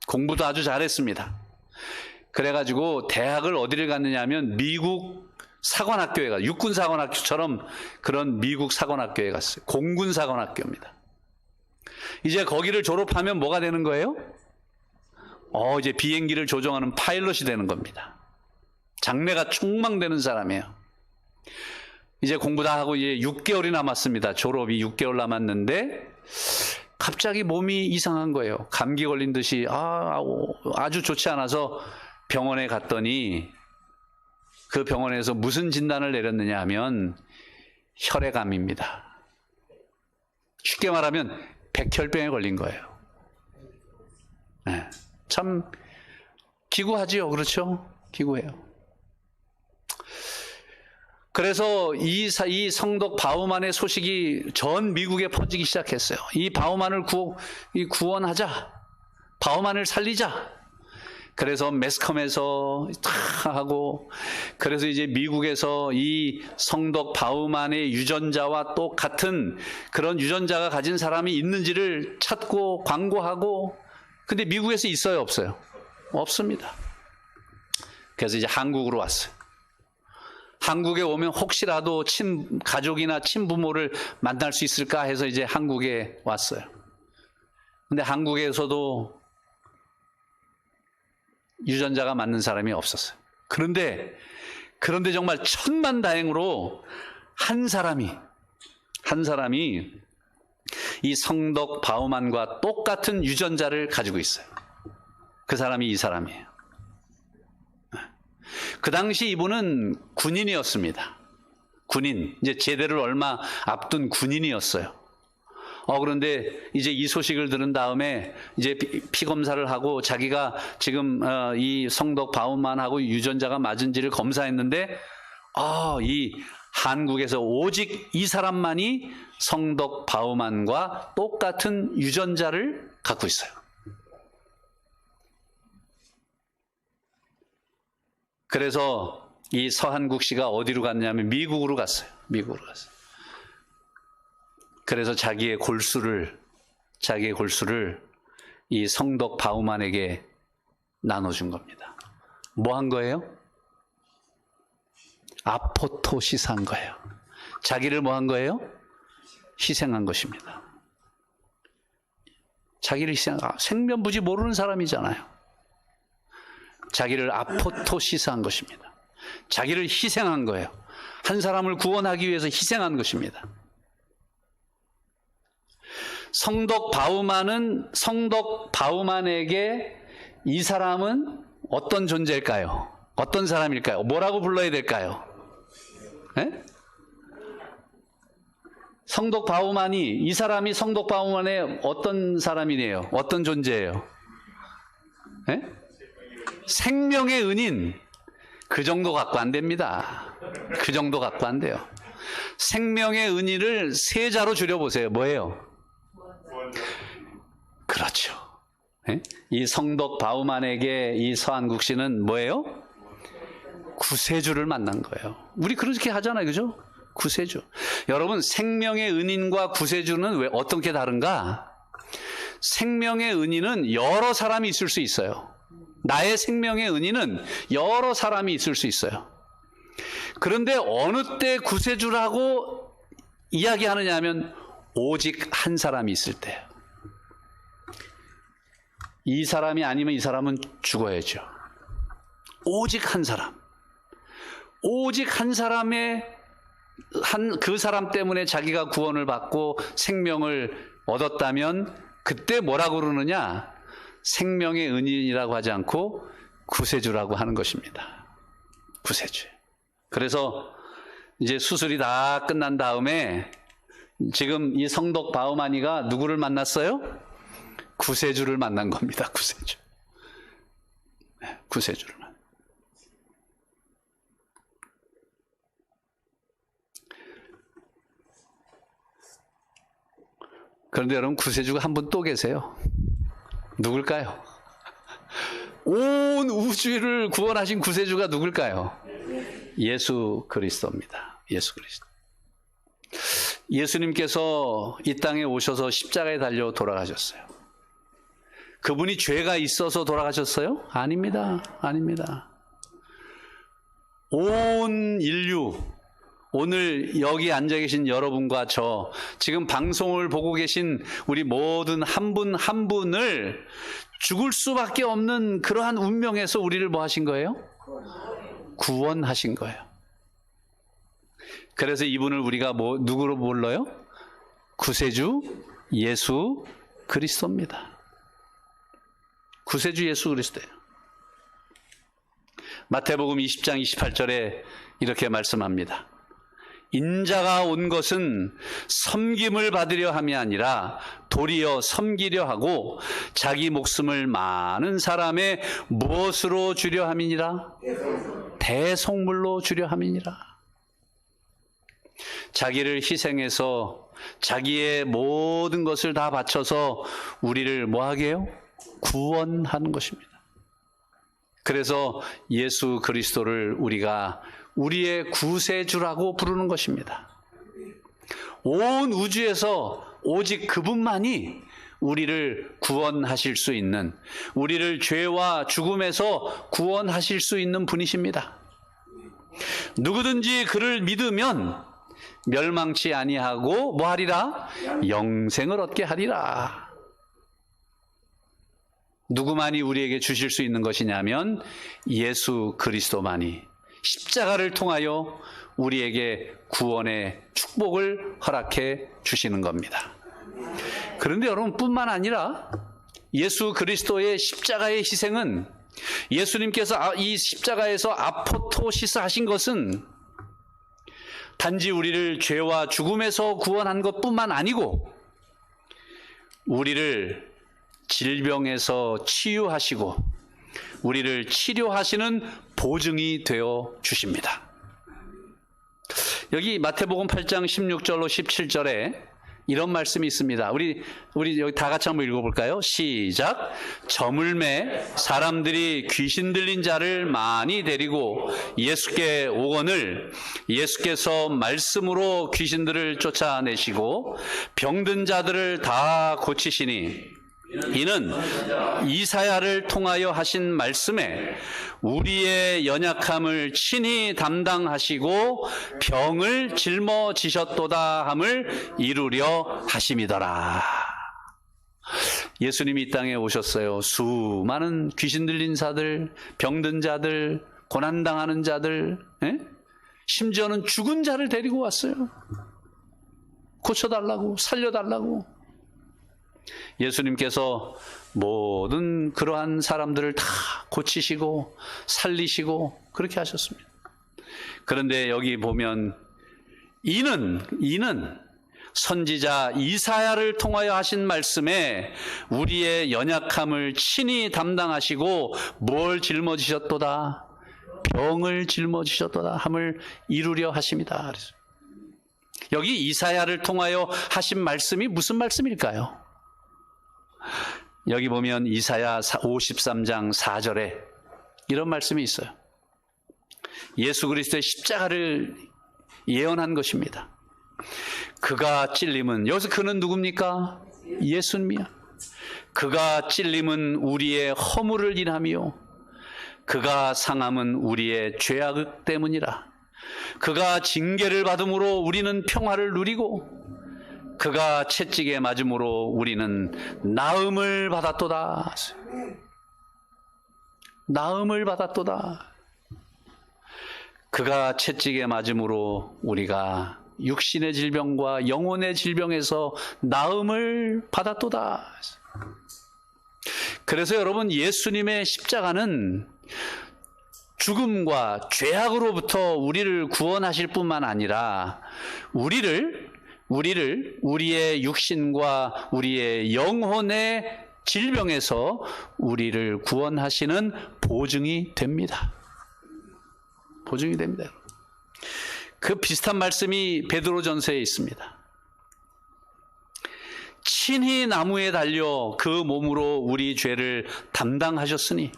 공부도 아주 잘했습니다. 그래가지고 대학을 어디를 갔느냐 하면 미국 사관학교에 갔어요. 육군 사관학교처럼 그런 미국 사관학교에 갔어요. 공군 사관학교입니다. 이제 거기를 졸업하면 뭐가 되는 거예요? 이제 비행기를 조종하는 파일럿이 되는 겁니다. 장래가 촉망되는 사람이에요. 이제 공부 다 하고 이제 6개월이 남았습니다. 졸업이 6개월 남았는데 갑자기 몸이 이상한 거예요. 감기 걸린 듯이 아주 좋지 않아서 병원에 갔더니 그 병원에서 무슨 진단을 내렸느냐 하면 혈액암입니다. 쉽게 말하면 백혈병에 걸린 거예요. 네, 참 기구하지요. 그렇죠? 기구해요. 그래서 이 성덕 바우만의 소식이 전 미국에 퍼지기 시작했어요. 이 바우만을 구원하자. 바우만을 살리자. 그래서 매스컴에서 다 하고, 그래서 이제 미국에서 이 성덕 바우만의 유전자와 똑같은 그런 유전자가 가진 사람이 있는지를 찾고 광고하고, 근데 미국에서 있어요, 없어요? 없습니다. 그래서 이제 한국으로 왔어요. 한국에 오면 혹시라도 가족이나 친부모를 만날 수 있을까 해서 이제 한국에 왔어요. 근데 한국에서도 유전자가 맞는 사람이 없었어요. 그런데 정말 천만다행으로 한 사람이 이 성덕 바우만과 똑같은 유전자를 가지고 있어요. 그 사람이 이 사람이에요. 그 당시 이분은 군인이었습니다. 군인, 이제 제대를 얼마 앞둔 군인이었어요. 그런데 이제 이 소식을 들은 다음에 이제 피 검사를 하고 자기가 지금 이 성덕 바우만하고 유전자가 맞은지를 검사했는데 이 한국에서 오직 이 사람만이 성덕 바우만과 똑같은 유전자를 갖고 있어요. 그래서 이 서한국 씨가 어디로 갔냐면 미국으로 갔어요. 미국으로 갔어요. 그래서 자기의 골수를 이 성덕 바우만에게 나눠준 겁니다. 뭐 한 거예요? 아포토시스 한 거예요. 자기를 뭐 한 거예요? 희생한 것입니다. 자기를 생면부지 모르는 사람이잖아요. 자기를 아포토시스한 것입니다. 자기를 희생한 거예요. 한 사람을 구원하기 위해서 희생한 것입니다. 성덕 바우만에게 이 사람은 어떤 존재일까요? 어떤 사람일까요? 뭐라고 불러야 될까요? 네? 성덕 바우만이, 이 사람이 성덕 바우만의 어떤 사람이네요? 어떤 존재예요? 네? 생명의 은인. 그 정도 갖고 안 됩니다. 그 정도 갖고 안 돼요. 생명의 은인을 세 자로 줄여보세요. 뭐예요? 그렇죠. 네? 이 성덕 바우만에게 이 서한국 씨는 뭐예요? 구세주를 만난 거예요. 우리 그렇게 하잖아요. 그죠? 구세주. 여러분, 생명의 은인과 구세주는 왜 어떻게 다른가? 생명의 은인은 여러 사람이 있을 수 있어요. 나의 생명의 은인은 여러 사람이 있을 수 있어요. 그런데 어느 때 구세주라고 이야기하느냐 하면 오직 한 사람이 있을 때. 이 사람이 아니면 이 사람은 죽어야죠. 오직 한 사람. 오직 한 사람의 그 사람 때문에 자기가 구원을 받고 생명을 얻었다면 그때 뭐라고 그러느냐? 생명의 은인이라고 하지 않고 구세주라고 하는 것입니다. 구세주. 그래서 이제 수술이 다 끝난 다음에 지금 이 성덕 바우만이가 누구를 만났어요? 구세주를 만난 겁니다. 구세주. 구세주를 만난. 그런데 여러분, 구세주가 한 분 또 계세요. 누굴까요? 온 우주를 구원하신 구세주가 누굴까요? 예수 그리스도입니다. 예수 그리스도. 예수님께서 이 땅에 오셔서 십자가에 달려 돌아가셨어요. 그분이 죄가 있어서 돌아가셨어요? 아닙니다. 아닙니다. 온 인류, 오늘 여기 앉아 계신 여러분과 저, 지금 방송을 보고 계신 우리 모든 한 분 한 분을 죽을 수밖에 없는 그러한 운명에서 우리를 뭐 하신 거예요? 구원하신 거예요. 그래서 이분을 우리가 누구로 불러요? 구세주 예수 그리스도입니다. 구세주 예수 그리스도예요. 마태복음 20장 28절에 이렇게 말씀합니다. 인자가 온 것은 섬김을 받으려 함이 아니라 도리어 섬기려 하고 자기 목숨을 많은 사람의 무엇으로 주려 함이니라? 대속물로 주려 함이니라. 자기를 희생해서 자기의 모든 것을 다 바쳐서 우리를 뭐하게 해요? 구원하는 것입니다. 그래서 예수 그리스도를 우리가 우리의 구세주라고 부르는 것입니다. 온 우주에서 오직 그분만이 우리를 구원하실 수 있는, 우리를 죄와 죽음에서 구원하실 수 있는 분이십니다. 누구든지 그를 믿으면 멸망치 아니하고 뭐 하리라? 영생을 얻게 하리라. 누구만이 우리에게 주실 수 있는 것이냐면 예수 그리스도만이 십자가를 통하여 우리에게 구원의 축복을 허락해 주시는 겁니다. 그런데 여러분, 뿐만 아니라 예수 그리스도의 십자가의 희생은, 예수님께서 이 십자가에서 아포토시스 하신 것은 단지 우리를 죄와 죽음에서 구원한 것뿐만 아니고 우리를 질병에서 치유하시고 우리를 치료하시는 보증이 되어 주십니다. 여기 마태복음 8장 16절로 17절에 이런 말씀이 있습니다. 우리 여기 다 같이 한번 읽어볼까요? 시작. 저물매 사람들이 귀신 들린 자를 많이 데리고 예수께 오거늘 예수께서 말씀으로 귀신들을 쫓아내시고 병든 자들을 다 고치시니 이는 이사야를 통하여 하신 말씀에 우리의 연약함을 친히 담당하시고 병을 짊어지셨도다 함을 이루려 하심이더라. 예수님이 이 땅에 오셨어요. 수많은 귀신 들린 자들, 병든 자들, 고난당하는 자들, 심지어는 죽은 자를 데리고 왔어요. 고쳐달라고, 살려달라고. 예수님께서 모든 그러한 사람들을 다 고치시고 살리시고 그렇게 하셨습니다. 그런데 여기 보면 이는 선지자 이사야를 통하여 하신 말씀에 우리의 연약함을 친히 담당하시고 뭘 짊어지셨도다? 병을 짊어지셨도다 함을 이루려 하심이다. 그래서 여기 이사야를 통하여 하신 말씀이 무슨 말씀일까요? 여기 보면 이사야 53장 4절에 이런 말씀이 있어요. 예수 그리스도의 십자가를 예언한 것입니다. 그가 찔림은, 여기서 그는 누굽니까? 예수님이야. 그가 찔림은 우리의 허물을 인하며 그가 상함은 우리의 죄악 때문이라. 그가 징계를 받음으로 우리는 평화를 누리고 그가 채찍에 맞음으로 우리는 나음을 받았도다. 나음을 받았도다. 그가 채찍에 맞음으로 우리가 육신의 질병과 영혼의 질병에서 나음을 받았도다. 그래서 여러분, 예수님의 십자가는 죽음과 죄악으로부터 우리를 구원하실 뿐만 아니라 우리의 육신과 우리의 영혼의 질병에서 우리를 구원하시는 보증이 됩니다. 보증이 됩니다. 그 비슷한 말씀이 베드로전서에 있습니다. 친히 나무에 달려 그 몸으로 우리 죄를 담당하셨으니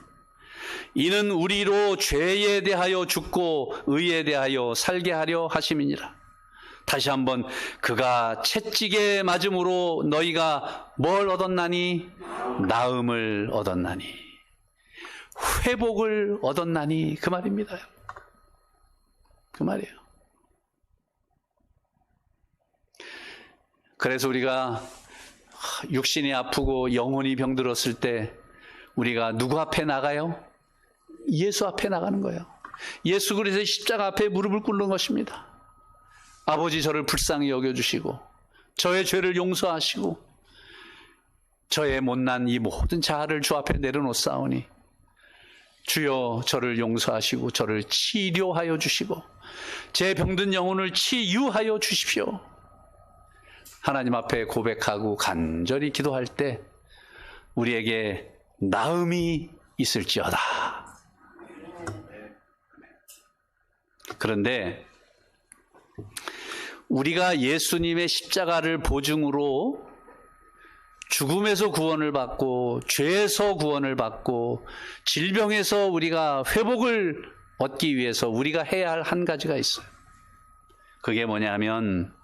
이는 우리로 죄에 대하여 죽고 의에 대하여 살게 하려 하심이니라. 다시 한번, 그가 채찍에 맞음으로 너희가 뭘 얻었나니? 나음을 얻었나니, 회복을 얻었나니, 그 말입니다. 그 말이에요. 그래서 우리가 육신이 아프고 영혼이 병들었을 때 우리가 누구 앞에 나가요? 예수 앞에 나가는 거예요. 예수 그리스도의 십자가 앞에 무릎을 꿇는 것입니다. 아버지, 저를 불쌍히 여겨주시고 저의 죄를 용서하시고 저의 못난 이 모든 자아를 주 앞에 내려놓사오니 주여 저를 용서하시고 저를 치료하여 주시고 제 병든 영혼을 치유하여 주십시오. 하나님 앞에 고백하고 간절히 기도할 때 우리에게 나음이 있을지어다. 그런데 우리가 예수님의 십자가를 보증으로 죽음에서 구원을 받고 죄에서 구원을 받고 질병에서 우리가 회복을 얻기 위해서 우리가 해야 할 한 가지가 있어요. 그게 뭐냐면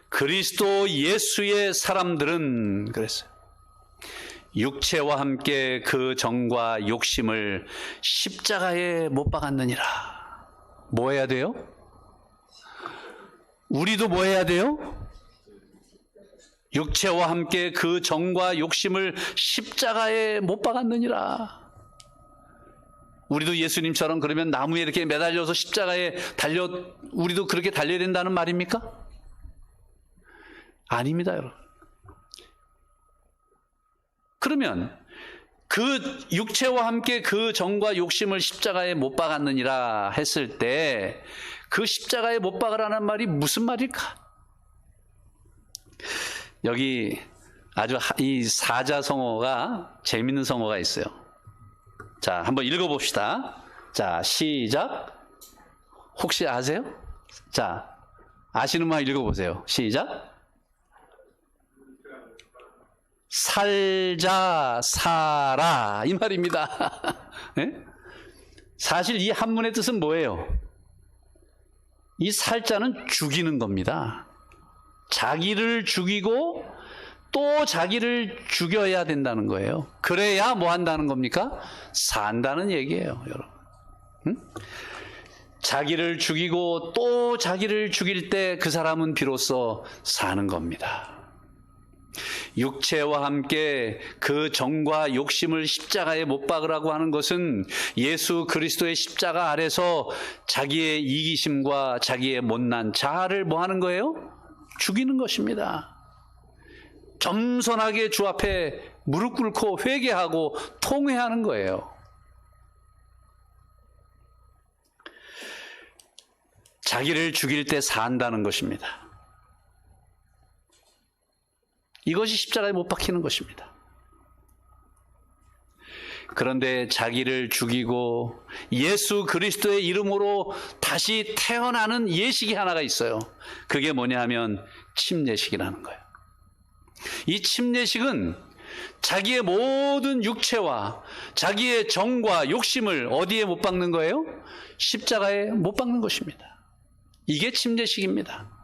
그리스도 예수의 사람들은 그랬어요. 육체와 함께 그 정과 욕심을 십자가에 못 박았느니라. 뭐 해야 돼요? 우리도 뭐 해야 돼요? 육체와 함께 그 정과 욕심을 십자가에 못 박았느니라. 우리도 예수님처럼 그러면 나무에 이렇게 매달려서 십자가에 우리도 그렇게 달려야 된다는 말입니까? 아닙니다, 여러분. 그러면 그 육체와 함께 그 정과 욕심을 십자가에 못 박았느니라 했을 때 그 십자가에 못 박으라는 말이 무슨 말일까? 여기 아주 이 사자성어가 재밌는 성어가 있어요. 자, 한번 읽어봅시다. 자, 시작. 혹시 아세요? 자, 아시는 말 읽어보세요. 시작. 살자, 살아, 이 말입니다. 네? 사실 이 한문의 뜻은 뭐예요? 이 살자는 죽이는 겁니다. 자기를 죽이고 또 자기를 죽여야 된다는 거예요. 그래야 뭐 한다는 겁니까? 산다는 얘기예요, 여러분. 응? 자기를 죽이고 또 자기를 죽일 때 그 사람은 비로소 사는 겁니다. 육체와 함께 그 정과 욕심을 십자가에 못 박으라고 하는 것은 예수 그리스도의 십자가 아래서 자기의 이기심과 자기의 못난 자아를 뭐 하는 거예요? 죽이는 것입니다. 겸손하게 주 앞에 무릎 꿇고 회개하고 통회하는 거예요. 자기를 죽일 때 산다는 것입니다. 이것이 십자가에 못 박히는 것입니다. 그런데 자기를 죽이고 예수 그리스도의 이름으로 다시 태어나는 예식이 하나가 있어요. 그게 뭐냐 하면 침례식이라는 거예요. 이 침례식은 자기의 모든 육체와 자기의 정과 욕심을 어디에 못 박는 거예요? 십자가에 못 박는 것입니다. 이게 침례식입니다.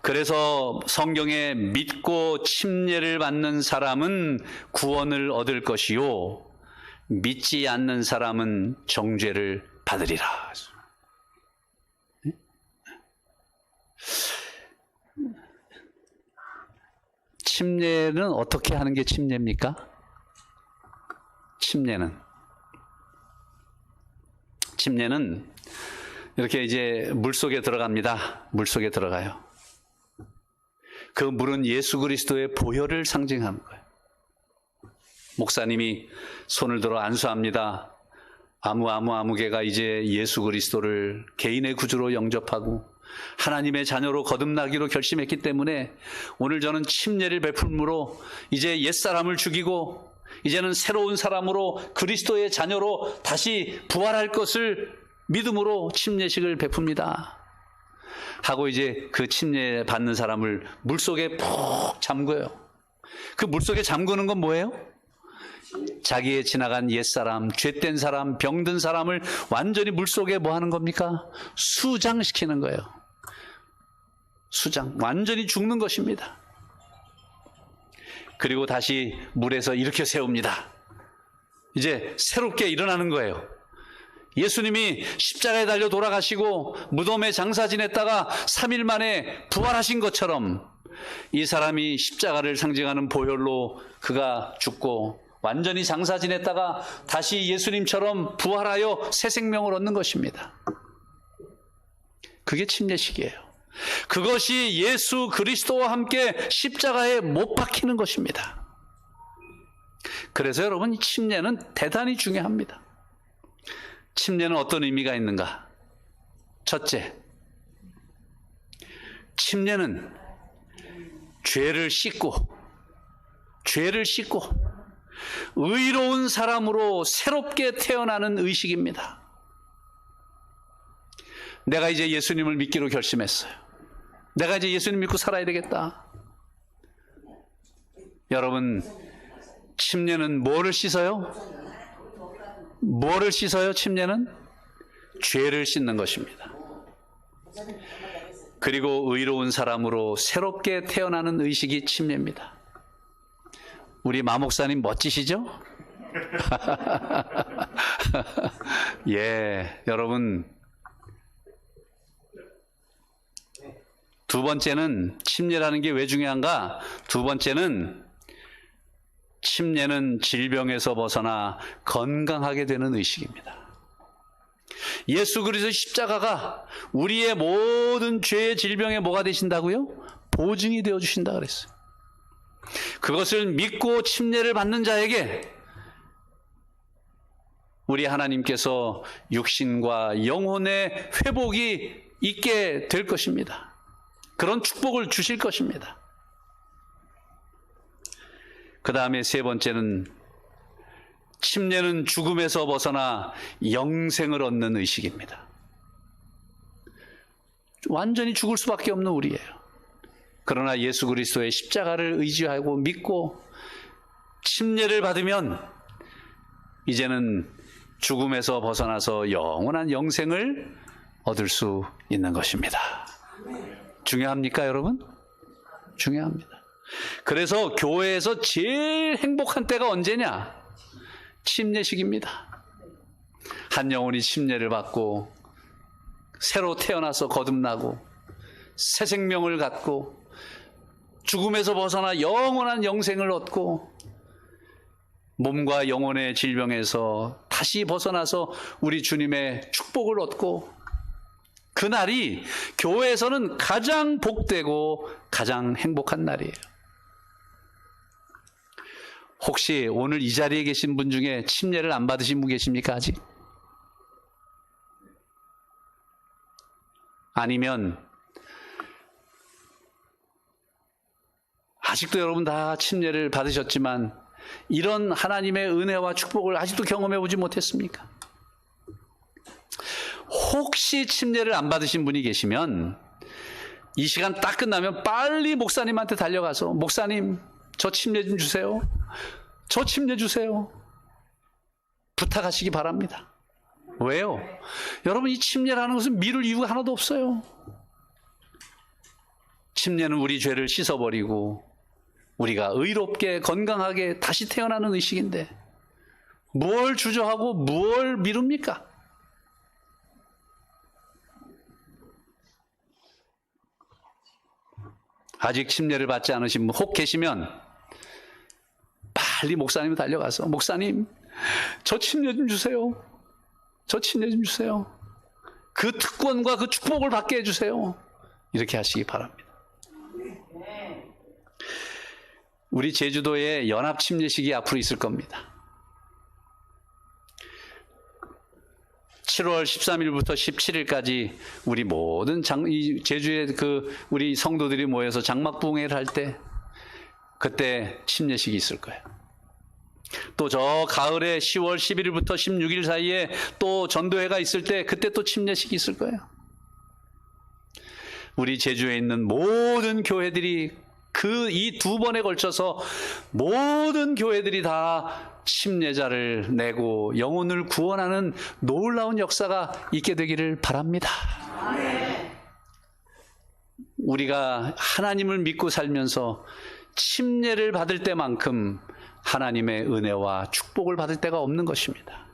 그래서 성경에 믿고 침례를 받는 사람은 구원을 얻을 것이요 믿지 않는 사람은 정죄를 받으리라. 침례는 어떻게 하는 게 침례입니까? 침례는 이렇게 이제 물속에 들어갑니다. 물속에 들어가요. 그 물은 예수 그리스도의 보혈을 상징하는 거예요. 목사님이 손을 들어 안수합니다. 아무개가 이제 예수 그리스도를 개인의 구주로 영접하고 하나님의 자녀로 거듭나기로 결심했기 때문에 오늘 저는 침례를 베풀므로 이제 옛사람을 죽이고 이제는 새로운 사람으로 그리스도의 자녀로 다시 부활할 것을 믿음으로 침례식을 베풉니다. 하고 이제 그 침례 받는 사람을 물속에 푹 잠궈요. 그 물속에 잠그는 건 뭐예요? 자기의 지나간 옛사람, 죄된 사람, 병든 사람을 완전히 물속에 뭐 하는 겁니까? 수장시키는 거예요. 수장, 완전히 죽는 것입니다. 그리고 다시 물에서 일으켜 세웁니다. 이제 새롭게 일어나는 거예요. 예수님이 십자가에 달려 돌아가시고 무덤에 장사 지냈다가 3일 만에 부활하신 것처럼 이 사람이 십자가를 상징하는 보혈로 그가 죽고 완전히 장사 지냈다가 다시 예수님처럼 부활하여 새 생명을 얻는 것입니다. 그게 침례식이에요. 그것이 예수 그리스도와 함께 십자가에 못 박히는 것입니다. 그래서 여러분, 침례는 대단히 중요합니다. 침례는 어떤 의미가 있는가? 첫째, 침례는 죄를 씻고 의로운 사람으로 새롭게 태어나는 의식입니다. 내가 이제 예수님을 믿기로 결심했어요. 내가 이제 예수님 믿고 살아야 되겠다. 여러분, 침례는 뭐를 씻어요? 뭐를 씻어요? 침례는 죄를 씻는 것입니다. 그리고 의로운 사람으로 새롭게 태어나는 의식이 침례입니다. 우리 마 목사님 멋지시죠? 예, 여러분, 두 번째는 침례라는 게 왜 중요한가? 두 번째는 침례는 질병에서 벗어나 건강하게 되는 의식입니다. 예수 그리스도의 십자가가 우리의 모든 죄의 질병에 뭐가 되신다고요? 보증이 되어주신다 그랬어요. 그것을 믿고 침례를 받는 자에게 우리 하나님께서 육신과 영혼의 회복이 있게 될 것입니다. 그런 축복을 주실 것입니다. 그 다음에 세 번째는 침례는 죽음에서 벗어나 영생을 얻는 의식입니다. 완전히 죽을 수밖에 없는 우리예요. 그러나 예수 그리스도의 십자가를 의지하고 믿고 침례를 받으면 이제는 죽음에서 벗어나서 영원한 영생을 얻을 수 있는 것입니다. 중요합니까, 여러분? 중요합니다. 그래서 교회에서 제일 행복한 때가 언제냐? 침례식입니다. 한 영혼이 침례를 받고 새로 태어나서 거듭나고 새 생명을 갖고 죽음에서 벗어나 영원한 영생을 얻고 몸과 영혼의 질병에서 다시 벗어나서 우리 주님의 축복을 얻고, 그날이 교회에서는 가장 복되고 가장 행복한 날이에요. 혹시 오늘 이 자리에 계신 분 중에 침례를 안 받으신 분 계십니까? 아직? 아니면 아직도 여러분 다 침례를 받으셨지만 이런 하나님의 은혜와 축복을 아직도 경험해 보지 못했습니까? 혹시 침례를 안 받으신 분이 계시면 이 시간 딱 끝나면 빨리 목사님한테 달려가서, 목사님, 저 침례 좀 주세요. 저 침례 주세요. 부탁하시기 바랍니다. 왜요? 여러분, 이 침례라는 것은 미룰 이유가 하나도 없어요. 침례는 우리 죄를 씻어버리고 우리가 의롭게 건강하게 다시 태어나는 의식인데 뭘 주저하고 뭘 미룹니까? 아직 침례를 받지 않으신 분 혹 계시면 빨리 목사님 달려가서, 목사님, 저 침례 좀 주세요. 저 침례 좀 주세요. 그 특권과 그 축복을 받게 해주세요. 이렇게 하시기 바랍니다. 우리 제주도에 연합 침례식이 앞으로 있을 겁니다. 7월 13일부터 17일까지 우리 모든 제주의 우리 성도들이 모여서 장막붕회를 할 때, 그때 침례식이 있을 거예요. 또 저 가을에 10월 11일부터 16일 사이에 또 전도회가 있을 때, 그때 또 침례식이 있을 거예요. 우리 제주에 있는 모든 교회들이 이 2번에 걸쳐서 모든 교회들이 다 침례자를 내고 영혼을 구원하는 놀라운 역사가 있게 되기를 바랍니다. 우리가 하나님을 믿고 살면서 침례를 받을 때만큼 하나님의 은혜와 축복을 받을 때가 없는 것입니다.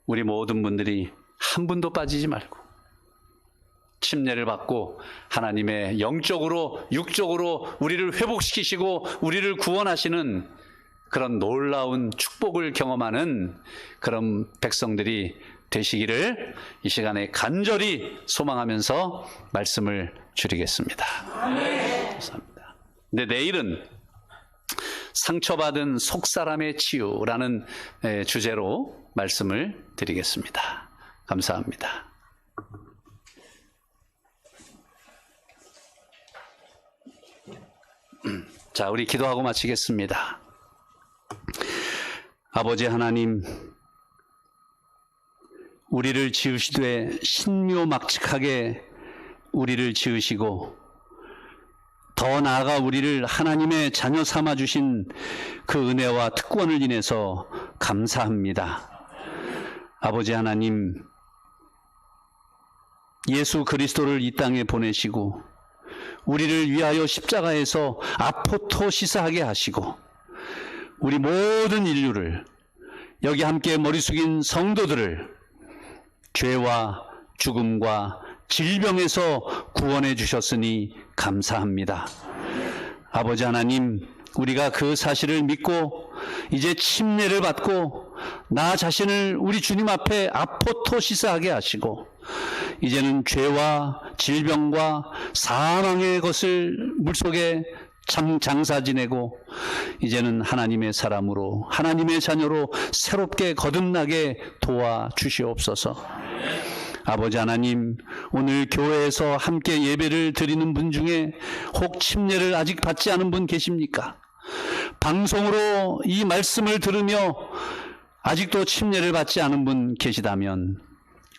우리 모든 분들이 한 분도 빠지지 말고 침례를 받고 하나님의 영적으로 육적으로 우리를 회복시키시고 우리를 구원하시는 그런 놀라운 축복을 경험하는 그런 백성들이 되시기를 이 시간에 간절히 소망하면서 말씀을 드리겠습니다. 감사합니다. 네, 내일은 상처받은 속사람의 치유라는 주제로 말씀을 드리겠습니다. 감사합니다. 자, 우리 기도하고 마치겠습니다. 아버지 하나님, 우리를 지으시되 신묘막측하게 우리를 지으시고 더 나아가 우리를 하나님의 자녀 삼아 주신 그 은혜와 특권을 인해서 감사합니다. 아버지 하나님, 예수 그리스도를 이 땅에 보내시고 우리를 위하여 십자가에서 아포토시사하게 하시고 우리 모든 인류를, 여기 함께 머리 숙인 성도들을 죄와 죽음과 질병에서 구원해 주셨으니 감사합니다. 아버지 하나님, 우리가 그 사실을 믿고 이제 침례를 받고 나 자신을 우리 주님 앞에 아포토시사하게 하시고 이제는 죄와 질병과 사망의 것을 물속에 장사 지내고 이제는 하나님의 사람으로, 하나님의 자녀로 새롭게 거듭나게 도와주시옵소서. 아버지 하나님, 오늘 교회에서 함께 예배를 드리는 분 중에 혹 침례를 아직 받지 않은 분 계십니까? 방송으로 이 말씀을 들으며 아직도 침례를 받지 않은 분 계시다면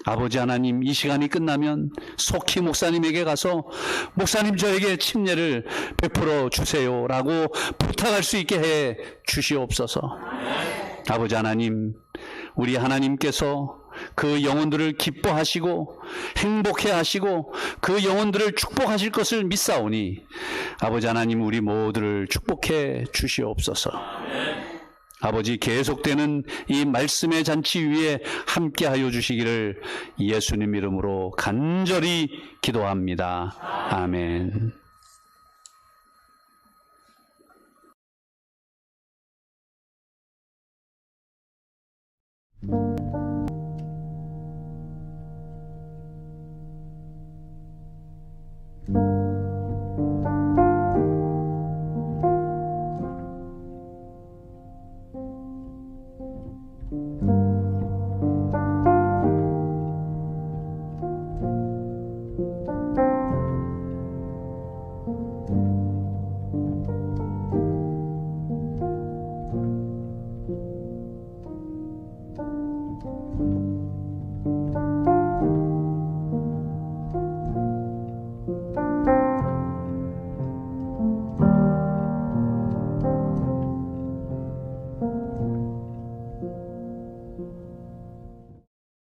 아버지 하나님, 이 시간이 끝나면 속히 목사님에게 가서 목사님, 저에게 침례를 베풀어 주세요라고 부탁할 수 있게 해 주시옵소서. 아버지 하나님, 우리 하나님께서 그 영혼들을 기뻐하시고 행복해 하시고 그 영혼들을 축복하실 것을 믿사오니 아버지 하나님 우리 모두를 축복해 주시옵소서. 아버지 계속되는 이 말씀의 잔치 위에 함께하여 주시기를 예수님 이름으로 간절히 기도합니다. 아멘.